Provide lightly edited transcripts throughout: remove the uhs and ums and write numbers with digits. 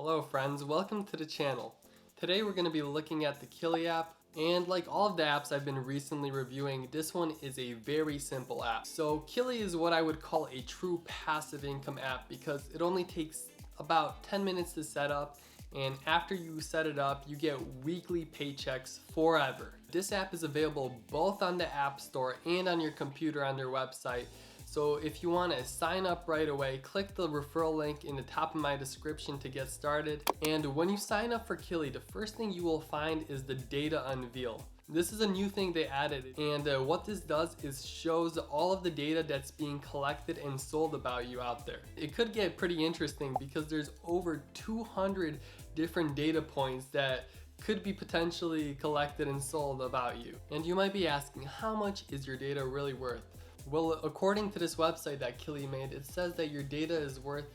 Hello friends, welcome to the channel. Today we're going to be looking at the Killi app, and like all of the apps I've been recently reviewing, this one is a very simple app. So Killi is what I would call a true passive income app because it only takes about 10 minutes to set up, and after you set it up you get weekly paychecks forever. This app is available both on the App Store and on your computer on their website. So if you want to sign up right away, click the referral link in the top of my description to get started. And when you sign up for Killi, the first thing you will find is the data unveil. This is a new thing they added, and what this does is shows all of the data that's being collected and sold about you out there. It could get pretty interesting because there's over 200 different data points that could be potentially collected and sold about you. And you might be asking, how much is your data really worth? Well, according to this website that Killi made, it says that your data is worth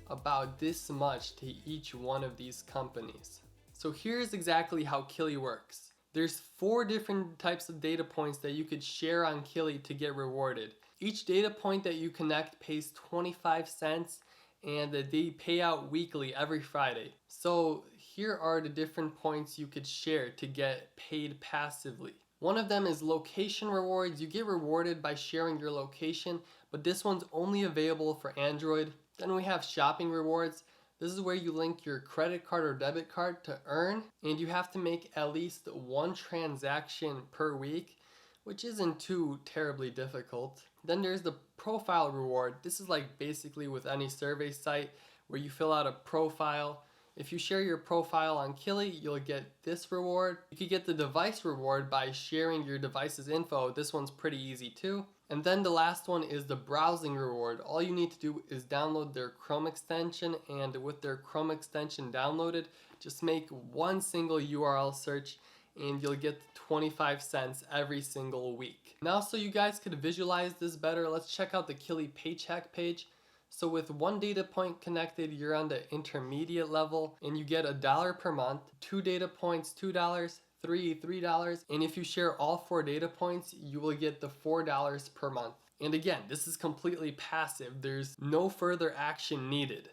about this much to each one of these companies. So here's exactly how Killi works. There's 4 different types of data points that you could share on Killi to get rewarded. Each data point that you connect pays 25 cents, and they pay out weekly every Friday. So here are the different points you could share to get paid passively. One of them is location rewards. You get rewarded by sharing your location, but this one's only available for Android. Then we have shopping rewards. This is where you link your credit card or debit card to earn, and you have to make at least 1 transaction per week, which isn't too terribly difficult. Then there's the profile reward. This is like basically with any survey site where you fill out a profile. If you share your profile on Killi, you'll get this reward. You could get the device reward by sharing your device's info. This one's pretty easy too. And then the last one is the browsing reward. All you need to do is download their Chrome extension, and with their Chrome extension downloaded, just make one single URL search and you'll get 25 cents every single week. Now, so you guys could visualize this better, let's check out the Killi paycheck page. So with 1 data point connected, you're on the intermediate level and you get $1 per month. 2 data points, $2, 3, $3. And if you share all 4 data points, you will get the $4 per month. And again, this is completely passive. There's no further action needed.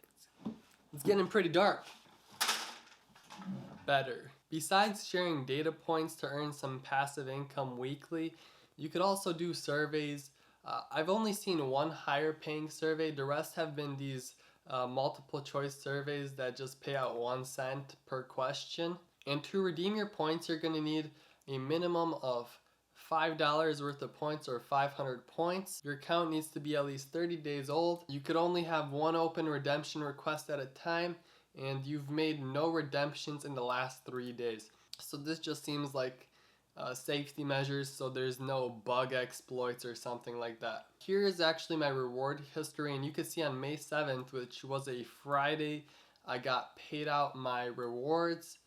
It's getting pretty dark. Better. Besides sharing data points to earn some passive income weekly, you could also do surveys. I've only seen 1 higher paying survey. The rest have been these multiple choice surveys that just pay out 1 cent per question. And to redeem your points, you're going to need a minimum of $5 worth of points or 500 points. Your account needs to be at least 30 days old. You could only have 1 open redemption request at a time, and you've made no redemptions in the last 3 days. So this just seems like safety measures, so there's no bug exploits or something like that. Here is actually my reward history, and you can see on May 7th, which was a Friday, I got paid out my rewards.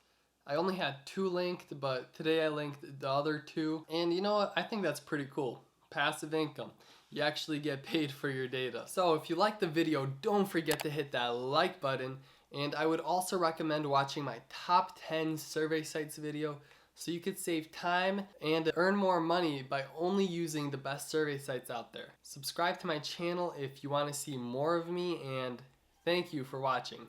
I only had 2 linked, but today I linked the other 2. And you know what? I think that's pretty cool. Passive income. You actually get paid for your data. So if you liked the video, don't forget to hit that like button. And I would also recommend watching my top 10 survey sites video, so you could save time and earn more money by only using the best survey sites out there. Subscribe to my channel if you want to see more of me, and thank you for watching.